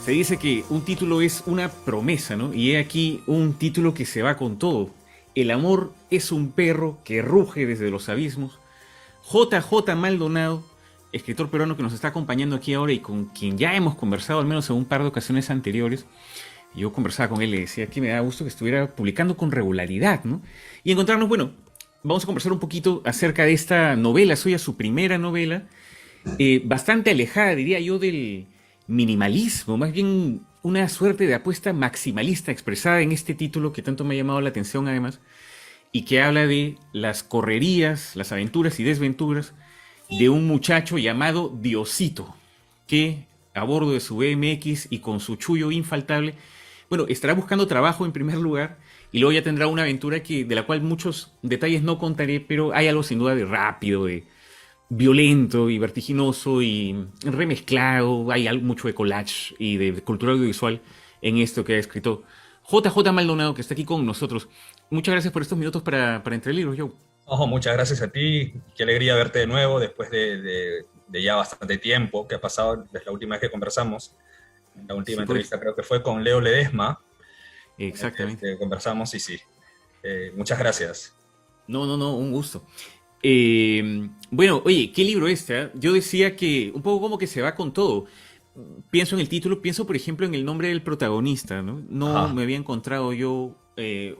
Se dice que un título es una promesa, ¿no? Y he aquí un título que se va con todo. El amor es un perro que ruge desde los abismos. JJ Maldonado, escritor peruano que nos está acompañando aquí ahora y con quien ya hemos conversado al menos en un par de ocasiones anteriores. Yo conversaba con él y le decía que me da gusto que estuviera publicando con regularidad, ¿no? Y encontrarnos, bueno, vamos a conversar un poquito acerca de esta novela suya, su primera novela, bastante alejada, diría yo, del minimalismo, más bien una suerte de apuesta maximalista expresada en este título que tanto me ha llamado la atención además, y que habla de las correrías, las aventuras y desventuras de un muchacho llamado Diosito, que a bordo de su BMX y con su chullo infaltable, bueno, estará buscando trabajo en primer lugar y luego ya tendrá una aventura de la cual muchos detalles no contaré, pero hay algo sin duda de rápido, de violento y vertiginoso y remezclado, hay mucho de collage y de cultura audiovisual en esto que ha escrito JJ Maldonado, que está aquí con nosotros. Muchas gracias por estos minutos para Entre Libros, Joe. Ojo, muchas gracias a ti. Qué alegría verte de nuevo después de ya bastante tiempo que ha pasado desde la última vez que conversamos. La última Sí, pues, entrevista creo que fue con Leo Ledesma, con el que exactamente. conversamos y sí. Muchas gracias. No, no, no, un gusto. Bueno, oye, ¿qué libro este? Yo decía que un poco como que se va con todo. Pienso en el título, pienso por ejemplo en el nombre del protagonista, ¿no? No Ajá. me había encontrado yo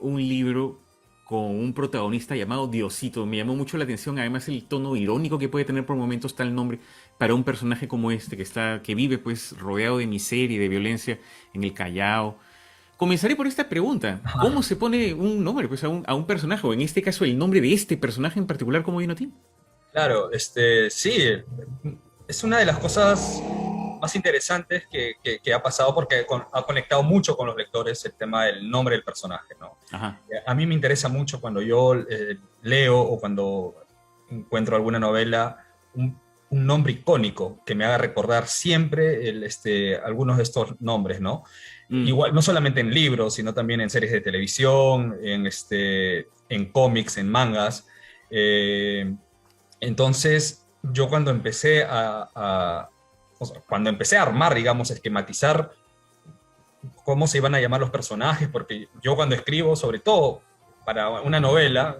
un libro con un protagonista llamado Diosito. Me llamó mucho la atención, además el tono irónico que puede tener por momentos tal nombre para un personaje como este que vive pues rodeado de miseria y de violencia en el Callao. Comenzaré por esta pregunta. ¿Cómo Ajá. se pone un nombre pues, a un personaje? O en este caso, el nombre de este personaje en particular, ¿cómo vino a ti? Claro, sí, es una de las cosas más interesantes que ha pasado porque ha conectado mucho con los lectores el tema del nombre del personaje, ¿no? Ajá. A mí me interesa mucho cuando yo leo o cuando encuentro alguna novela, un nombre icónico que me haga recordar siempre algunos de estos nombres, ¿no? Mm, Igual, no solamente en libros, sino también en series de televisión, en cómics, en mangas. Eh, entonces, yo cuando o sea, cuando empecé a armar, digamos, esquematizar cómo se iban a llamar los personajes, porque yo cuando escribo, sobre todo para una novela,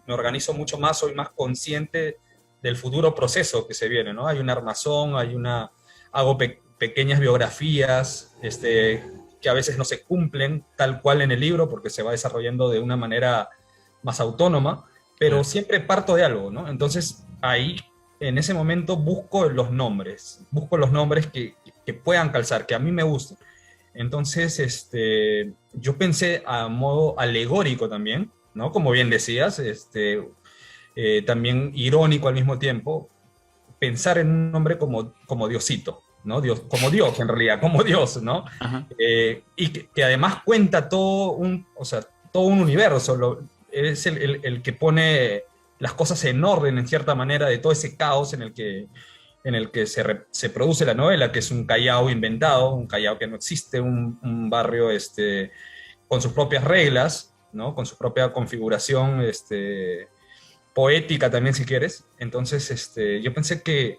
me organizo mucho más, soy más consciente del futuro proceso que se viene, ¿no? Hay una armazón, hago pequeñas biografías, que a veces no se cumplen tal cual en el libro, porque se va desarrollando de una manera más autónoma, pero claro. siempre parto de algo, ¿no? Entonces, ahí, en ese momento, busco los nombres que puedan calzar, que a mí me gusten. Entonces, yo pensé a modo alegórico también, ¿no? Como bien decías, también irónico al mismo tiempo, pensar en un nombre como Diosito, ¿no? Dios, como Dios, en realidad, como Dios, ¿no? Ajá. Y que además cuenta o sea, todo un universo, es el que pone las cosas en orden, en cierta manera, de todo ese caos en el que se produce la novela, que es un Callao inventado, un Callao que no existe, un barrio con sus propias reglas, ¿no? Con su propia configuración poética también, si quieres. Entonces, yo pensé que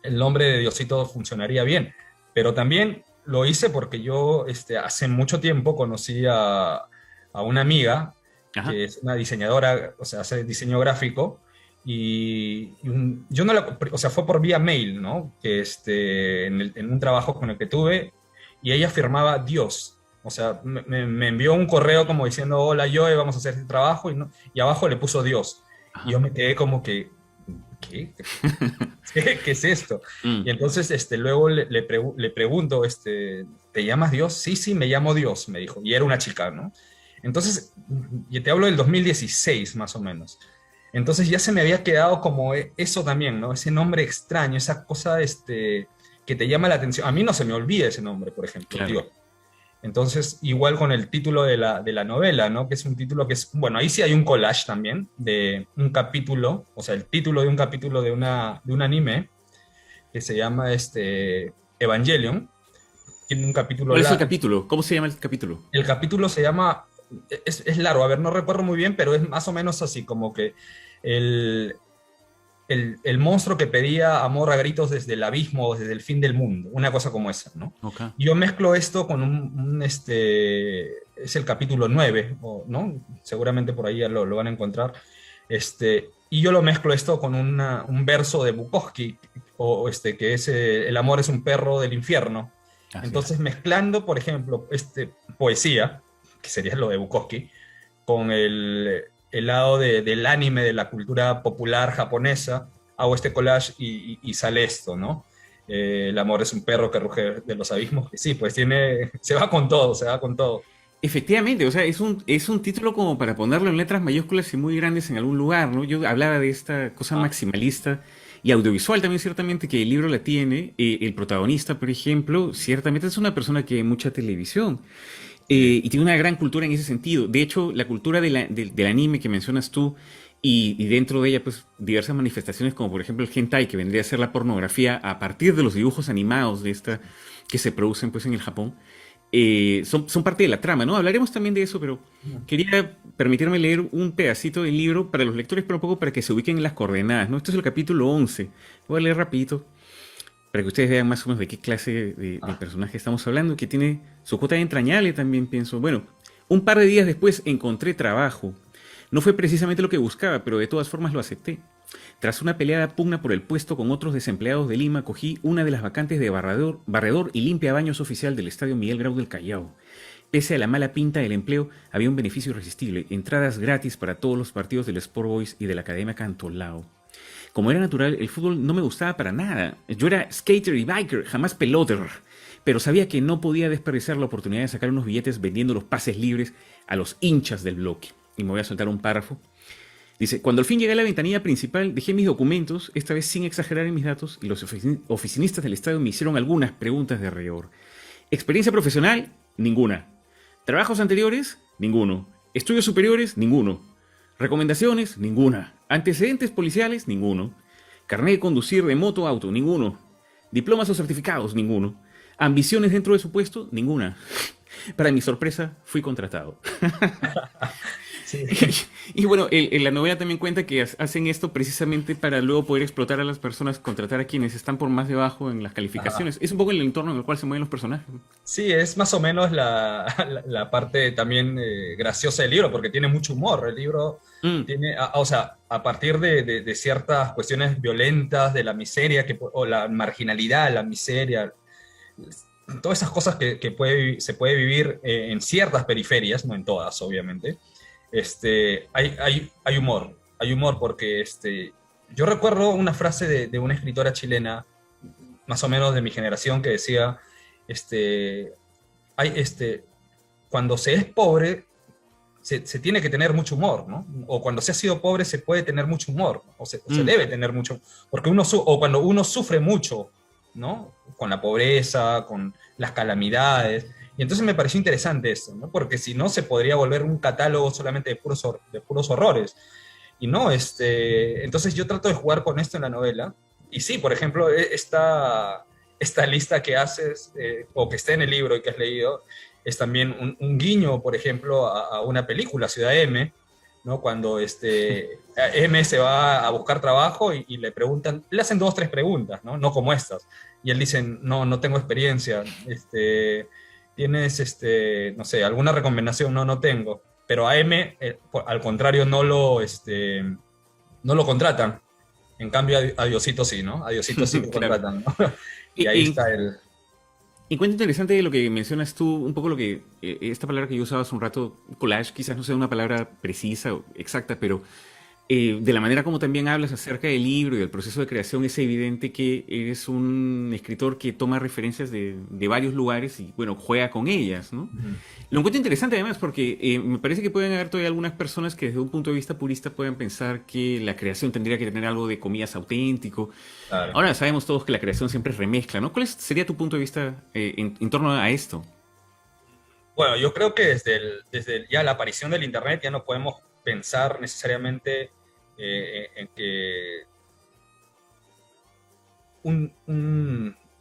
el nombre de Diosito funcionaría bien, pero también lo hice porque yo hace mucho tiempo conocí a una amiga Ajá. que es una diseñadora, o sea, hace diseño gráfico, yo no la, o sea, fue por vía mail, ¿no? Que en un trabajo con el que tuve, y ella firmaba Dios. O sea, me envió un correo como diciendo, hola Joe, vamos a hacer este trabajo, y abajo le puso Dios. Y Ajá. yo me quedé como que, ¿qué? ¿Qué es esto? Mm, Y entonces luego le pregunto, ¿te llamas Dios? Sí, sí, me llamo Dios, me dijo. Y era una chica, ¿no? Entonces, yo te hablo del 2016 más o menos. Entonces ya se me había quedado como eso también, ¿no? Ese nombre extraño, esa cosa que te llama la atención. A mí no se me olvida ese nombre, por ejemplo, claro. Dios. Entonces, igual con el título de la novela, ¿no? Que es un título que es, bueno, ahí sí hay un collage también de un capítulo, o sea, el título de un capítulo de un anime que se llama Evangelion. Tiene un capítulo, ¿Cuál es el capítulo? ¿Cómo se llama el capítulo? el capítulo se llama, es largo, a ver, no recuerdo muy bien, pero es más o menos así, como que el, el monstruo que pedía amor a gritos desde el abismo, desde el fin del mundo, una cosa como esa, ¿no? Okay. Yo mezclo esto con es el capítulo 9, ¿no? Seguramente por ahí ya lo van a encontrar. Y yo lo mezclo esto con un verso de Bukowski, que es el amor es un perro del infierno. Así Entonces, es. mezclando, por ejemplo, poesía, que sería lo de Bukowski, con el lado del anime, de la cultura popular japonesa, hago este collage y sale esto, ¿no? El amor es un perro que ruge de los abismos. Y sí, pues se va con todo, se va con todo. Efectivamente, o sea, es un título como para ponerlo en letras mayúsculas y muy grandes en algún lugar, ¿no? Yo hablaba de esta cosa Ah, maximalista y audiovisual también, ciertamente, que el libro la tiene. El protagonista, por ejemplo, ciertamente es una persona que ve mucha televisión. sí. Y tiene una gran cultura en ese sentido. De hecho, la cultura del anime que mencionas tú y dentro de ella, pues, diversas manifestaciones como por ejemplo el hentai, que vendría a ser la pornografía a partir de los dibujos animados de esta que se producen pues en el Japón, son parte de la trama, ¿no? Hablaremos también de eso, pero quería permitirme leer un pedacito del libro para los lectores, pero un poco para que se ubiquen en las coordenadas, ¿no? Esto es el capítulo 11. Voy a leer rapidito para que ustedes vean más o menos de qué clase de Ah, personaje estamos hablando, que tiene su cuota entrañable también, pienso. Bueno, un par de días después encontré trabajo. No fue precisamente lo que buscaba, pero de todas formas lo acepté. Tras una peleada pugna por el puesto con otros desempleados de Lima, cogí una de las vacantes de barredor y limpiabaños oficial del Estadio Miguel Grau del Callao. Pese a la mala pinta del empleo, había un beneficio irresistible, entradas gratis para todos los partidos del Sport Boys y de la Academia Cantolao. Como era natural, el fútbol no me gustaba para nada. Yo era skater y biker, jamás peloter. Pero sabía que no podía desperdiciar la oportunidad de sacar unos billetes vendiendo los pases libres a los hinchas del bloque. Y me voy a soltar un párrafo. Dice, cuando al fin llegué a la ventanilla principal, dejé mis documentos, esta vez sin exagerar en mis datos, y los oficinistas del estadio me hicieron algunas preguntas de rigor. ¿Experiencia profesional? Ninguna. ¿Trabajos anteriores? Ninguno. ¿Estudios superiores? Ninguno. ¿Recomendaciones? Ninguna. ¿Antecedentes policiales? Ninguno. ¿Carnet de conducir de moto o auto? Ninguno. ¿Diplomas o certificados? Ninguno. ¿Ambiciones dentro de su puesto? Ninguna. Para mi sorpresa, fui contratado. sí. Y bueno, la novela también cuenta que hacen esto precisamente para luego poder explotar a las personas, contratar a quienes están por más debajo en las Ajá. calificaciones. Es un poco el entorno en el cual se mueven los personajes. Sí, es más o menos la parte también graciosa del libro, porque tiene mucho humor. El libro Mm, tiene, o sea, a partir de ciertas cuestiones violentas, de la miseria, o la marginalidad, la miseria, todas esas cosas que se puede vivir en ciertas periferias, no en todas, obviamente, hay humor. Hay humor porque yo recuerdo una frase de una escritora chilena, más o menos de mi generación, que decía, este, hay, cuando se es pobre, se tiene que tener mucho humor, ¿no? O cuando se ha sido pobre se puede tener mucho humor, o se mm. debe tener mucho, porque o cuando uno sufre mucho, ¿no? Con la pobreza, con las calamidades. Y entonces me pareció interesante eso, ¿no? Porque si no se podría volver un catálogo solamente de puros horrores. Y no, entonces yo trato de jugar con esto en la novela. Y sí, por ejemplo, esta lista que haces, o que está en el libro y que has leído, es también un guiño, por ejemplo, a una película, Ciudad M, ¿no? Cuando M se va a buscar trabajo y le preguntan, le hacen 2 o 3 preguntas, ¿no? No como estas. Y él dice, no, no tengo experiencia. ¿Tienes, no sé, alguna recomendación? No, no tengo. Pero a M, al contrario, no lo contratan. En cambio, a Diosito sí, ¿no? A Diosito sí lo Claro. contratan, ¿no? Y Y, ahí y, está el... Encuentro interesante lo que mencionas tú, un poco lo que, esta palabra que yo usaba hace un rato, collage, quizás no sea una palabra precisa o exacta, pero de la manera como también hablas acerca del libro y del proceso de creación, es evidente que eres un escritor que toma referencias de varios lugares y, bueno, juega con ellas, ¿no? Ujú. Lo encuentro interesante además porque me parece que pueden haber todavía algunas personas que desde un punto de vista purista puedan pensar que la creación tendría que tener algo de comillas auténtico. Claro. Ahora sabemos todos que la creación siempre es remezcla, ¿no? ¿Cuál sería tu punto de vista en torno a esto? Bueno, yo creo que desde ya la aparición del Internet ya no podemos pensar necesariamente en que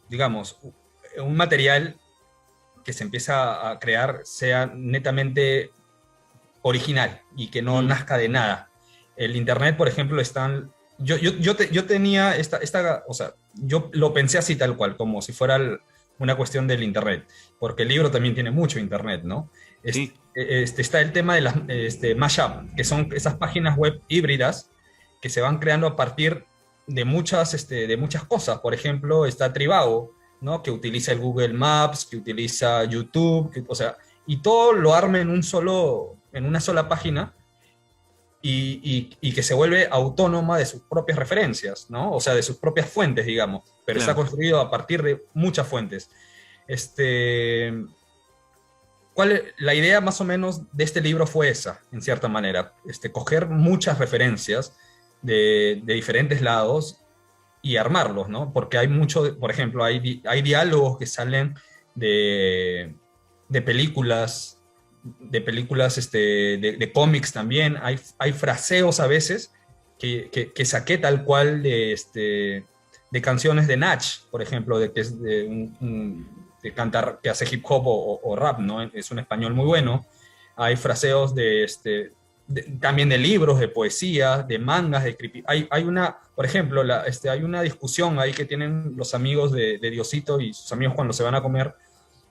digamos, un material que se empieza a crear sea netamente original y que no Mm, nazca de nada. El Internet, por ejemplo, están yo tenía o sea, yo lo pensé así tal cual, como si fuera una cuestión del internet, porque el libro también tiene mucho internet, ¿no? Sí, Está el tema de las mashup, que son esas páginas web híbridas que se van creando a partir de muchas cosas. Por ejemplo, está Trivago, ¿no? Que utiliza el Google Maps, que utiliza YouTube, o sea, y todo lo arma en una sola página y que se vuelve autónoma de sus propias referencias, ¿no? O sea, de sus propias fuentes, digamos, pero está claro. construido a partir de muchas fuentes. Este, la idea más o menos de este libro fue esa, en cierta manera, coger muchas referencias de diferentes lados y armarlos, ¿no? Porque hay mucho, por ejemplo, hay diálogos que salen de, de películas, de cómics también, hay fraseos a veces que saqué tal cual de canciones de Nach, por ejemplo, de que es de cantar, que hace hip hop o rap, ¿no? Es un español muy bueno. Hay fraseos también de libros, de poesía, de mangas, de creepy. Hay una, por ejemplo, hay una discusión ahí que tienen los amigos de Diosito y sus amigos cuando se van a comer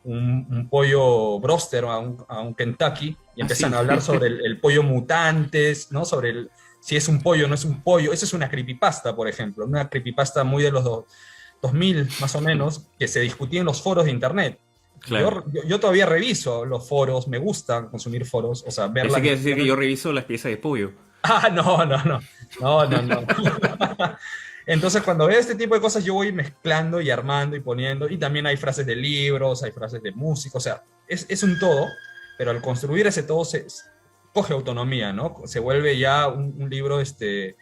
un pollo broster a un Kentucky y empiezan Así. a hablar sobre el pollo mutantes, ¿no? Sobre si es un pollo o no es un pollo. Esa es una creepypasta, por ejemplo, una creepypasta muy de los 2000 más o menos, que se discutía en los foros de internet. Claro. Yo todavía reviso los foros, me gusta consumir foros, o sea, ver Pensé las que iba a decir que discusiones. yo reviso las piezas de pollo. Ah, no, no, no, no, no, no. Entonces, cuando veo este tipo de cosas, yo voy mezclando y armando y poniendo, y también hay frases de libros, hay frases de música, o sea, es un todo, pero al construir ese todo coge autonomía, ¿no? Se vuelve ya un libro que,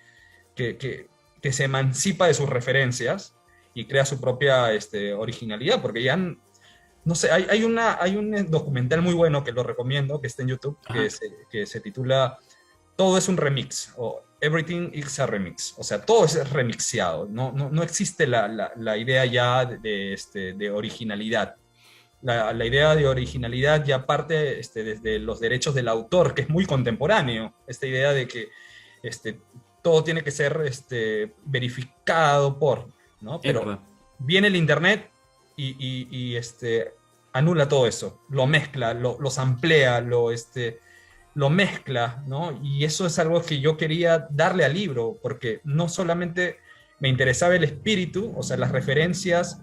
que, que se emancipa de sus referencias y crea su propia originalidad, porque ya, no sé, hay un documental muy bueno que lo recomiendo, que está en YouTube, Ajá. que se titula Todo es un remix, o Everything is a remix, o sea, todo es remixeado, no existe la idea ya de originalidad. La idea de originalidad ya parte desde los derechos del autor, que es muy contemporáneo, esta idea de que este, todo tiene que ser verificado ¿no? Es Pero verdad. viene el Internet y anula todo eso, lo mezcla, lo samplea, lo mezcla, ¿no? Y eso es algo que yo quería darle al libro, porque no solamente me interesaba el espíritu, o sea, las referencias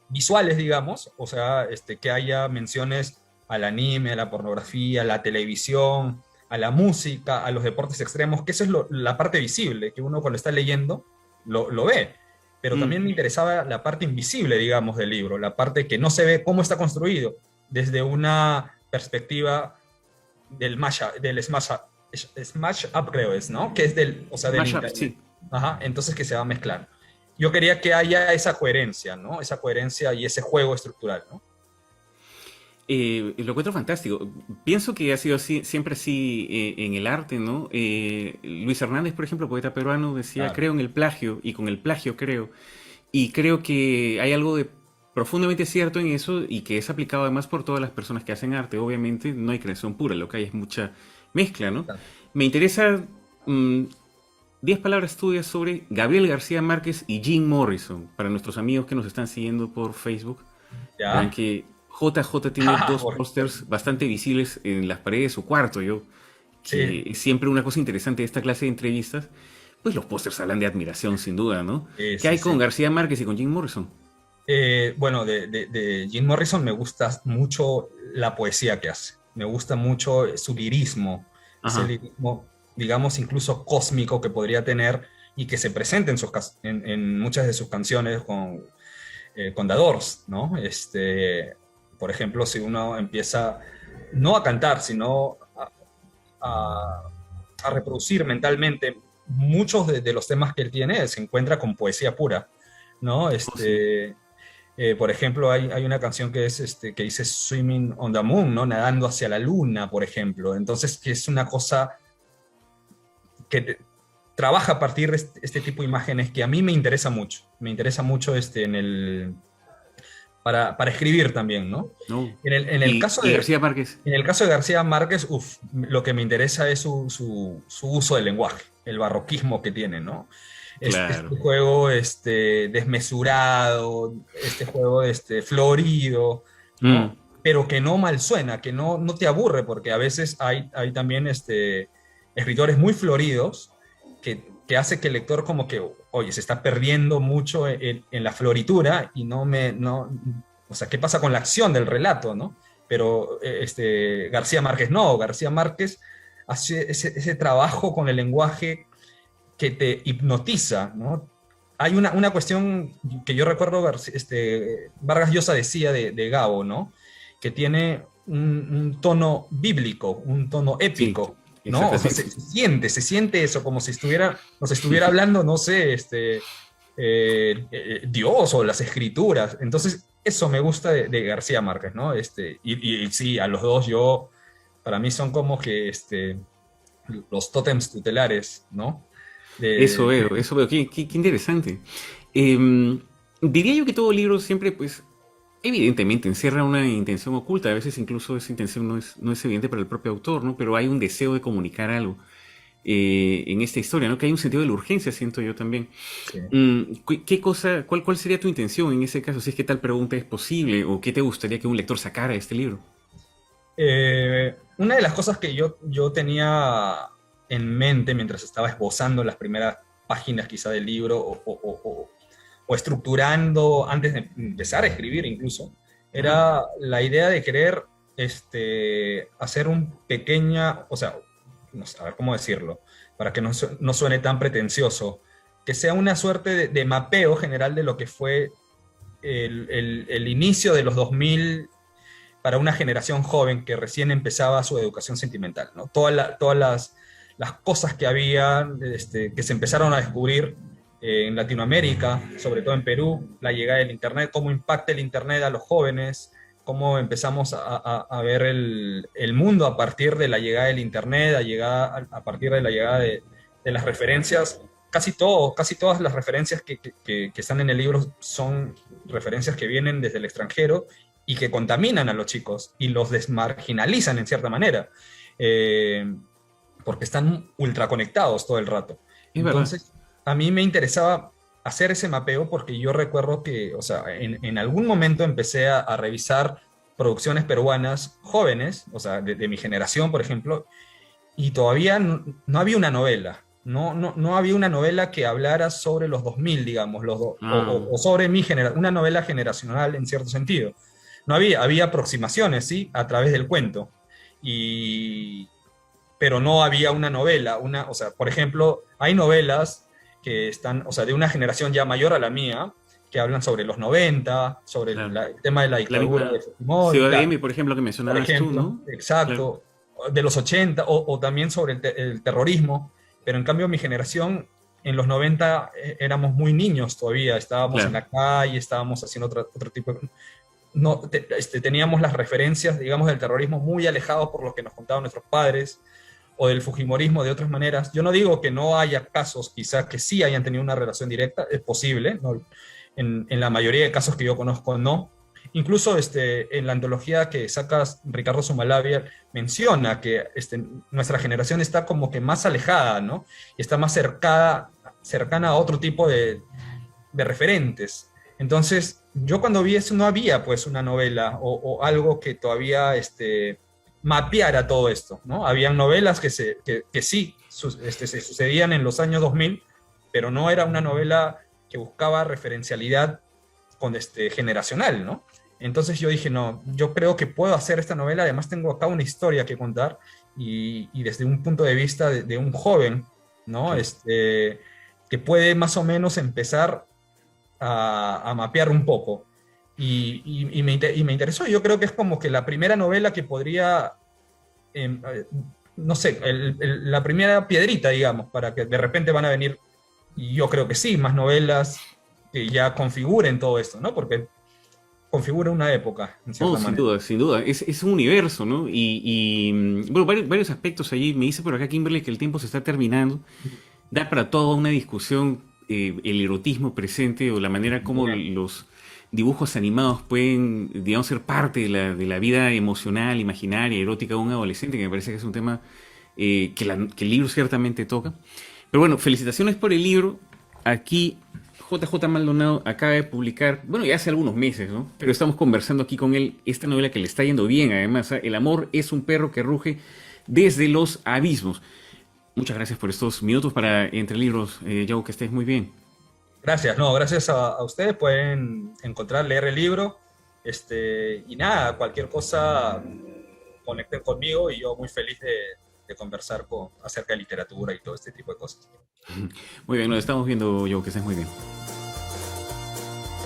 visuales, digamos, o sea, que haya menciones al anime, a la pornografía, a la televisión, a la música, a los deportes extremos, que eso es la parte visible, que uno cuando está leyendo lo ve. Pero Mm. también me interesaba la parte invisible, digamos, del libro, la parte que no se ve cómo está construido, desde una perspectiva del smash up, creo es, ¿no? Que es o sea, del Mashup, internet. sí. Ajá, entonces que se va a mezclar. Yo quería que haya esa coherencia, ¿no? Esa coherencia y ese juego estructural, ¿no? Lo encuentro fantástico. Pienso que ha sido así, siempre así en el arte, ¿no? Luis Hernández, por ejemplo, poeta peruano, decía, Claro, creo en el plagio y con el plagio creo. Y creo que hay algo de profundamente cierto en eso y que es aplicado además por todas las personas que hacen arte. Obviamente no hay creación pura, lo que hay es mucha mezcla, ¿no? claro. Me interesa 10 palabras tuyas sobre Gabriel García Márquez y Jim Morrison. Para nuestros amigos que nos están siguiendo por Facebook, verán Ya. que JJ tiene dos pósters bastante visibles en las paredes de su cuarto. Yo, Sí, que es siempre una cosa interesante de esta clase de entrevistas, pues los pósters hablan de admiración sin duda, ¿no? sí, ¿Qué sí, hay con sí. García Márquez y con Jim Morrison? Bueno, de Jim Morrison me gusta mucho la poesía que hace. Me gusta mucho su lirismo, ese Ajá. lirismo, digamos, incluso cósmico que podría tener y que se presenta en muchas de sus canciones con The Doors, ¿no? Por ejemplo, si uno empieza no a cantar, sino a, a reproducir mentalmente muchos de los temas que él tiene, se encuentra con poesía pura, ¿no? Oh, sí. Por ejemplo, hay una canción que dice Swimming on the Moon, ¿no? Nadando hacia la luna, por ejemplo. Entonces, que es una cosa que trabaja a partir de este tipo de imágenes que a mí me interesa mucho. Me interesa mucho para escribir también, ¿no? ¿no? En el caso Y García Márquez. en el caso de García Márquez, lo que me interesa es su uso del lenguaje, el barroquismo que tiene, ¿no? Este Claro. juego desmesurado, este juego florido, Mm, ¿no? Pero que no mal suena, que no te aburre, porque a veces hay también escritores muy floridos que hace que el lector como que, oye, se está perdiendo mucho en la floritura y o sea, ¿qué pasa con la acción del relato, no? Pero García Márquez no, García Márquez hace ese trabajo con el lenguaje que te hipnotiza, ¿no? Hay una cuestión que yo recuerdo, Vargas Llosa decía de Gabo, ¿no? Que tiene un tono bíblico, un tono sí, épico, ¿no? O sea, exactamente. se siente eso como si nos estuviera hablando, no sé, Dios o las escrituras. Entonces, eso me gusta de García Márquez, ¿no? Y sí, a los dos para mí son como que los tótems tutelares, ¿no? De, Eso veo, qué interesante. Em, Diría yo que todo libro siempre, pues, evidentemente encierra una intención oculta. A veces incluso esa intención no es evidente para el propio autor, ¿no? Pero hay un deseo de comunicar algo en esta historia, ¿no? Que hay un sentido de la urgencia, siento yo también. sí. Cuál sería tu intención en ese caso? Si es que tal pregunta es posible, o qué te gustaría que un lector sacara de este libro. Una de las cosas que yo tenía en mente mientras estaba esbozando las primeras páginas quizá del libro o estructurando antes de empezar a escribir incluso, Ajá. era la idea de querer hacer un pequeña, o sea, no sé, a ver cómo decirlo, para que no suene tan pretencioso, que sea una suerte de mapeo general de lo que fue el inicio de los 2000 para una generación joven que recién empezaba su educación sentimental, ¿no? Todas las cosas que había, que se empezaron a descubrir en Latinoamérica, sobre todo en Perú, la llegada del Internet, cómo impacta el Internet a los jóvenes, cómo empezamos a ver el mundo a partir de la llegada del Internet, a partir de la llegada de las referencias. Casi todas las referencias que están en el libro son referencias que vienen desde el extranjero y que contaminan a los chicos y los desmarginalizan en cierta manera, eh, porque están ultra conectados todo el rato. Es verdad. Entonces, a mí me interesaba hacer ese mapeo porque yo recuerdo que, o sea, en algún momento empecé a revisar producciones peruanas jóvenes, o sea, de mi generación, por ejemplo, y todavía no había una novela. No había una novela que hablara sobre los 2000, digamos, Ah, o sobre una novela generacional en cierto sentido. No había aproximaciones, ¿sí? A través del cuento. Y, pero no había una novela, o sea, por ejemplo, hay novelas que están, o sea, de una generación ya mayor a la mía, que hablan sobre los 90 sobre claro. el tema de la La dictadura de misma Fujimori, Ciudad de claro, M, por ejemplo, que por mencionabas tú, ejemplo, ¿no? Claro. exacto, de los 80 o también sobre el terrorismo, pero en cambio mi generación en los 90 éramos muy niños todavía, estábamos en Claro. la calle, estábamos haciendo otro tipo de no, teníamos las referencias, digamos, del terrorismo muy alejados por lo que nos contaban nuestros padres, o del fujimorismo de otras maneras. Yo no digo que no haya casos, quizás que sí hayan tenido una relación directa, es posible, ¿no? En la mayoría de casos que yo conozco, no. Incluso en la antología que sacas, Ricardo Zumalabia menciona que nuestra generación está como que más alejada, ¿no? Y está más cercana a otro tipo de referentes. Entonces, yo cuando vi eso no había pues una novela o algo que todavía mapeara todo esto, ¿no? Habían novelas que sí se sucedían en los años 2000, pero no era una novela que buscaba referencialidad con generacional, ¿no? Entonces yo dije, no, yo creo que puedo hacer esta novela, además tengo acá una historia que contar y desde un punto de vista de un joven, ¿no? Claro. Que puede más o menos empezar a mapear un poco. Y me interesó. Yo creo que es como que la primera novela que podría, no sé, la primera piedrita, digamos, para que de repente van a venir, y yo creo que sí, más novelas que ya configuren todo esto, ¿no? Porque configura una época, en Oh, cierta sin manera. duda, sin duda. Es un universo, ¿no? Bueno, varios aspectos allí. Me dice por acá Kimberly que el tiempo se está terminando. Da para toda una discusión el erotismo presente o la manera como Bien. dibujos animados pueden, digamos, ser parte de la vida emocional, imaginaria, erótica de un adolescente, que me parece que es un tema que el libro ciertamente toca. Pero bueno, felicitaciones por el libro. Aquí JJ Maldonado acaba de publicar, bueno, ya hace algunos meses, ¿no? Pero estamos conversando aquí con él esta novela que le está yendo bien, además. El amor es un perro que ruge desde los abismos. Muchas gracias por estos minutos para Entre Libros, Joe, que estés muy bien. Gracias, no, gracias a ustedes. Pueden encontrar, leer el libro. Y nada, cualquier cosa, conecten conmigo y yo muy feliz de conversar acerca de literatura y todo este tipo de cosas. Muy bien, nos estamos viendo, Joe, que estés muy bien.